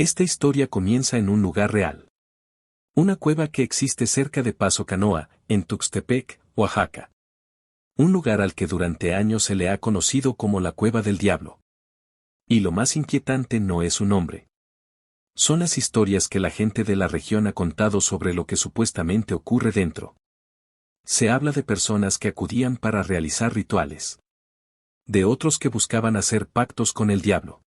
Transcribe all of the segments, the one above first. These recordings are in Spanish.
Esta historia comienza en un lugar real. Una cueva que existe cerca de Paso Canoa, en Tuxtepec, Oaxaca. Un lugar al que durante años se le ha conocido como la Cueva del Diablo. Y lo más inquietante no es su nombre. Son las historias que la gente de la región ha contado sobre lo que supuestamente ocurre dentro. Se habla de personas que acudían para realizar rituales. De otros que buscaban hacer pactos con el diablo.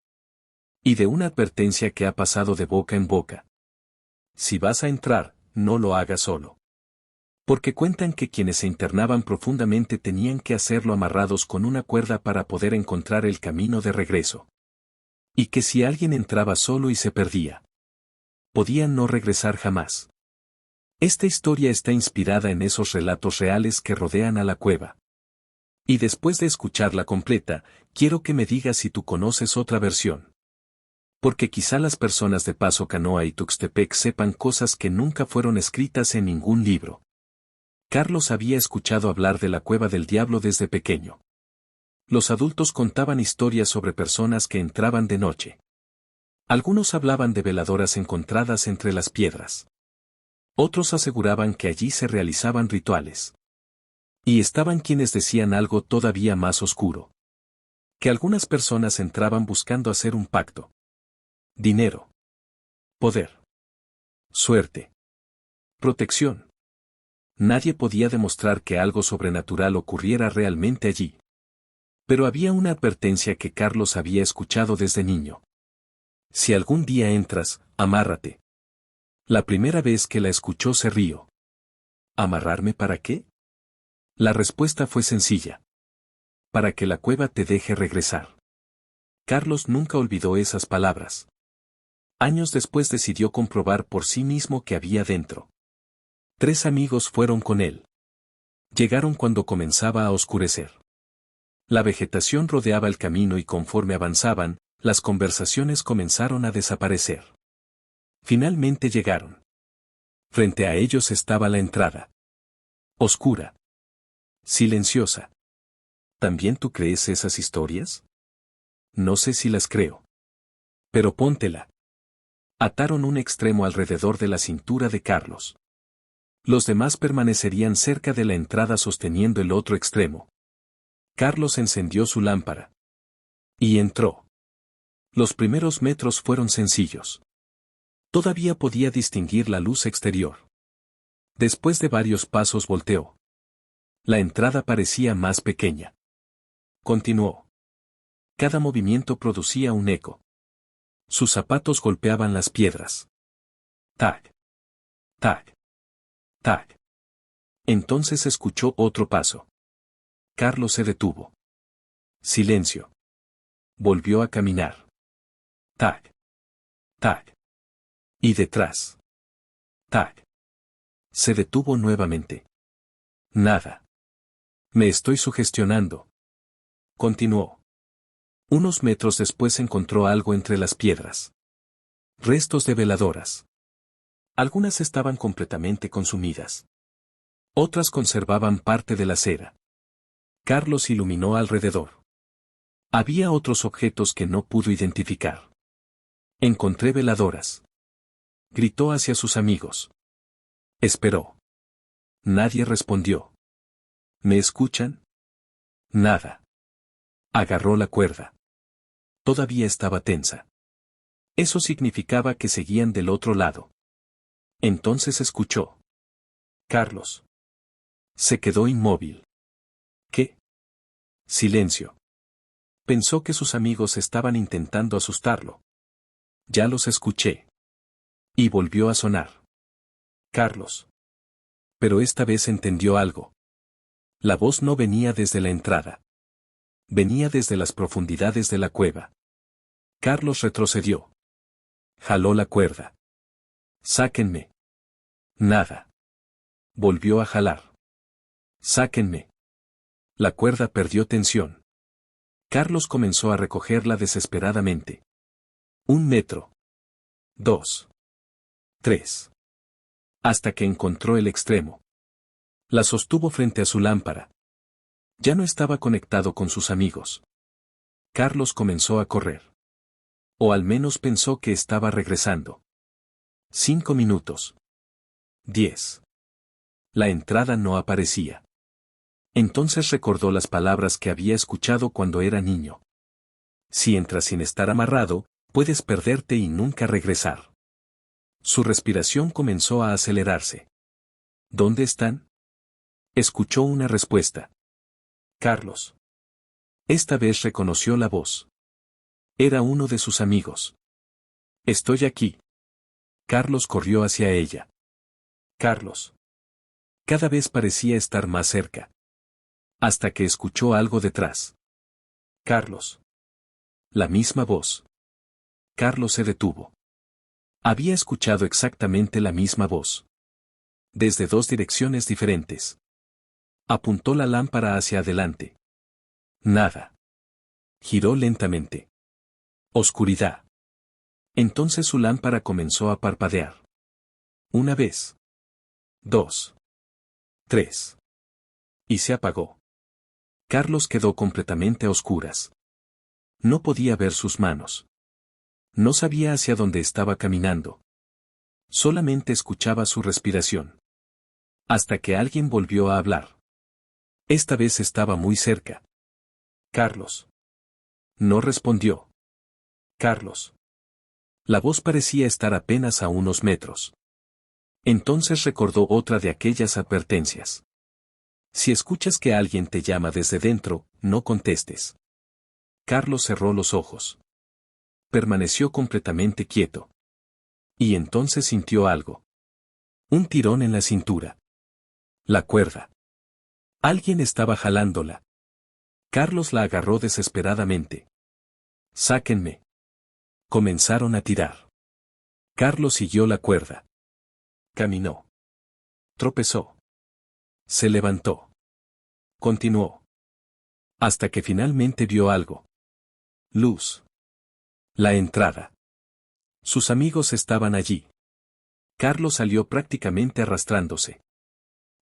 Y de una advertencia que ha pasado de boca en boca. Si vas a entrar, no lo hagas solo. Porque cuentan que quienes se internaban profundamente tenían que hacerlo amarrados con una cuerda para poder encontrar el camino de regreso. Y que si alguien entraba solo y se perdía, podían no regresar jamás. Esta historia está inspirada en esos relatos reales que rodean a la cueva. Y después de escucharla completa, quiero que me digas si tú conoces otra versión. Porque quizá las personas de Paso Canoa y Tuxtepec sepan cosas que nunca fueron escritas en ningún libro. Carlos había escuchado hablar de la Cueva del Diablo desde pequeño. Los adultos contaban historias sobre personas que entraban de noche. Algunos hablaban de veladoras encontradas entre las piedras. Otros aseguraban que allí se realizaban rituales. Y estaban quienes decían algo todavía más oscuro. Que algunas personas entraban buscando hacer un pacto. Dinero. Poder. Suerte. Protección. Nadie podía demostrar que algo sobrenatural ocurriera realmente allí. Pero había una advertencia que Carlos había escuchado desde niño. Si algún día entras, amárrate. La primera vez que la escuchó se rió. ¿Amarrarme para qué? La respuesta fue sencilla. Para que la cueva te deje regresar. Carlos nunca olvidó esas palabras. Años después decidió comprobar por sí mismo qué había dentro. 3 amigos fueron con él. Llegaron cuando comenzaba a oscurecer. La vegetación rodeaba el camino y conforme avanzaban, las conversaciones comenzaron a desaparecer. Finalmente llegaron. Frente a ellos estaba la entrada. Oscura. Silenciosa. ¿También tú crees esas historias? No sé si las creo. Pero póntela. Ataron un extremo alrededor de la cintura de Carlos. Los demás permanecerían cerca de la entrada sosteniendo el otro extremo. Carlos encendió su lámpara. Y entró. Los primeros metros fueron sencillos. Todavía podía distinguir la luz exterior. Después de varios pasos volteó. La entrada parecía más pequeña. Continuó. Cada movimiento producía un eco. Sus zapatos golpeaban las piedras. Tac. Tac. Tac. Entonces escuchó otro paso. Carlos se detuvo. Silencio. Volvió a caminar. Tac. Tac. Y detrás. Tac. Se detuvo nuevamente. Nada. Me estoy sugestionando. Continuó. Unos metros después encontró algo entre las piedras. Restos de veladoras. Algunas estaban completamente consumidas. Otras conservaban parte de la cera. Carlos iluminó alrededor. Había otros objetos que no pudo identificar. Encontré veladoras. Gritó hacia sus amigos. Esperó. Nadie respondió. ¿Me escuchan? Nada. Agarró la cuerda. Todavía estaba tensa. Eso significaba que seguían del otro lado. Entonces escuchó. Carlos. Se quedó inmóvil. ¿Qué? Silencio. Pensó que sus amigos estaban intentando asustarlo. Ya los escuché. Y volvió a sonar. Carlos. Pero esta vez entendió algo. La voz no venía desde la entrada. Venía desde las profundidades de la cueva. Carlos retrocedió. Jaló la cuerda. Sáquenme. Nada. Volvió a jalar. Sáquenme. La cuerda perdió tensión. Carlos comenzó a recogerla desesperadamente. 1 metro. 2. 3. Hasta que encontró el extremo. La sostuvo frente a su lámpara. Ya no estaba conectado con sus amigos. Carlos comenzó a correr. O al menos pensó que estaba regresando. 5 minutos. 10. La entrada no aparecía. Entonces recordó las palabras que había escuchado cuando era niño. Si entras sin estar amarrado, puedes perderte y nunca regresar. Su respiración comenzó a acelerarse. ¿Dónde están? Escuchó una respuesta. Carlos. Esta vez reconoció la voz. Era uno de sus amigos. Estoy aquí. Carlos corrió hacia ella. Carlos. Cada vez parecía estar más cerca. Hasta que escuchó algo detrás. Carlos. La misma voz. Carlos se detuvo. Había escuchado exactamente la misma voz. Desde 2 direcciones diferentes. Apuntó la lámpara hacia adelante. Nada. Giró lentamente. Oscuridad. Entonces su lámpara comenzó a parpadear. Una vez. 2. 3. Y se apagó. Carlos quedó completamente a oscuras. No podía ver sus manos. No sabía hacia dónde estaba caminando. Solamente escuchaba su respiración. Hasta que alguien volvió a hablar. Esta vez estaba muy cerca. Carlos. No respondió. Carlos. La voz parecía estar apenas a unos metros. Entonces recordó otra de aquellas advertencias. Si escuchas que alguien te llama desde dentro, no contestes. Carlos cerró los ojos. Permaneció completamente quieto. Y entonces sintió algo. Un tirón en la cintura. La cuerda. Alguien estaba jalándola. Carlos la agarró desesperadamente. Sáquenme. Comenzaron a tirar. Carlos siguió la cuerda. Caminó. Tropezó. Se levantó. Continuó. Hasta que finalmente vio algo. Luz. La entrada. Sus amigos estaban allí. Carlos salió prácticamente arrastrándose.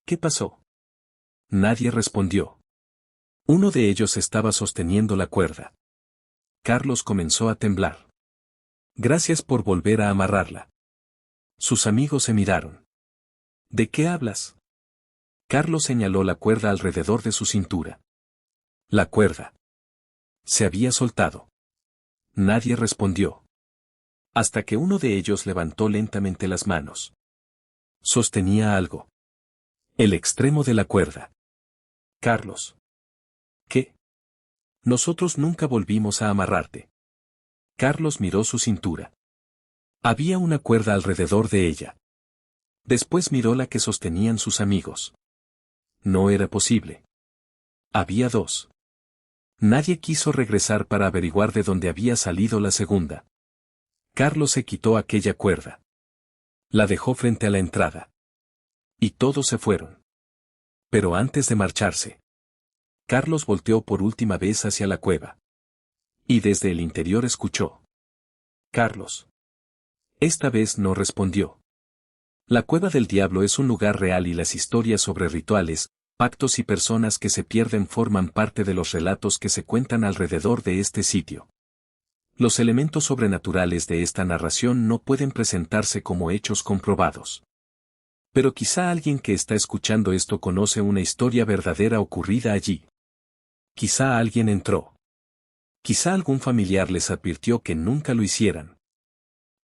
¿Qué pasó? Nadie respondió. Uno de ellos estaba sosteniendo la cuerda. Carlos comenzó a temblar. Gracias por volver a amarrarla. Sus amigos se miraron. ¿De qué hablas? Carlos señaló la cuerda alrededor de su cintura. La cuerda. Se había soltado. Nadie respondió. Hasta que uno de ellos levantó lentamente las manos. Sostenía algo. El extremo de la cuerda. Carlos. ¿Qué? Nosotros nunca volvimos a amarrarte. Carlos miró su cintura. Había una cuerda alrededor de ella. Después miró la que sostenían sus amigos. No era posible. Había 2. Nadie quiso regresar para averiguar de dónde había salido la segunda. Carlos se quitó aquella cuerda. La dejó frente a la entrada. Y todos se fueron. Pero antes de marcharse, Carlos volteó por última vez hacia la cueva. Y desde el interior escuchó. Carlos. Esta vez no respondió. La cueva del diablo es un lugar real y las historias sobre rituales, pactos y personas que se pierden forman parte de los relatos que se cuentan alrededor de este sitio. Los elementos sobrenaturales de esta narración no pueden presentarse como hechos comprobados. Pero quizá alguien que está escuchando esto conoce una historia verdadera ocurrida allí. Quizá alguien entró. Quizá algún familiar les advirtió que nunca lo hicieran.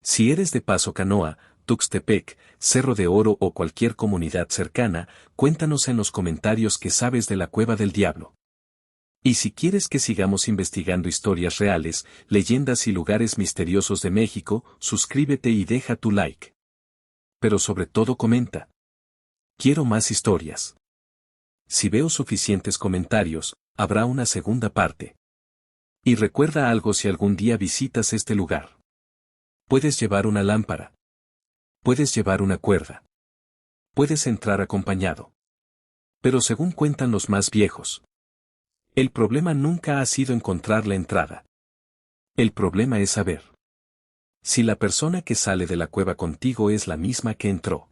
Si eres de Paso Canoa, Tuxtepec, Cerro de Oro o cualquier comunidad cercana, cuéntanos en los comentarios qué sabes de la Cueva del Diablo. Y si quieres que sigamos investigando historias reales, leyendas y lugares misteriosos de México, suscríbete y deja tu like. Pero sobre todo comenta. Quiero más historias. Si veo suficientes comentarios, habrá una segunda parte. Y recuerda algo si algún día visitas este lugar. Puedes llevar una lámpara. Puedes llevar una cuerda. Puedes entrar acompañado. Pero según cuentan los más viejos, el problema nunca ha sido encontrar la entrada. El problema es saber si la persona que sale de la cueva contigo es la misma que entró.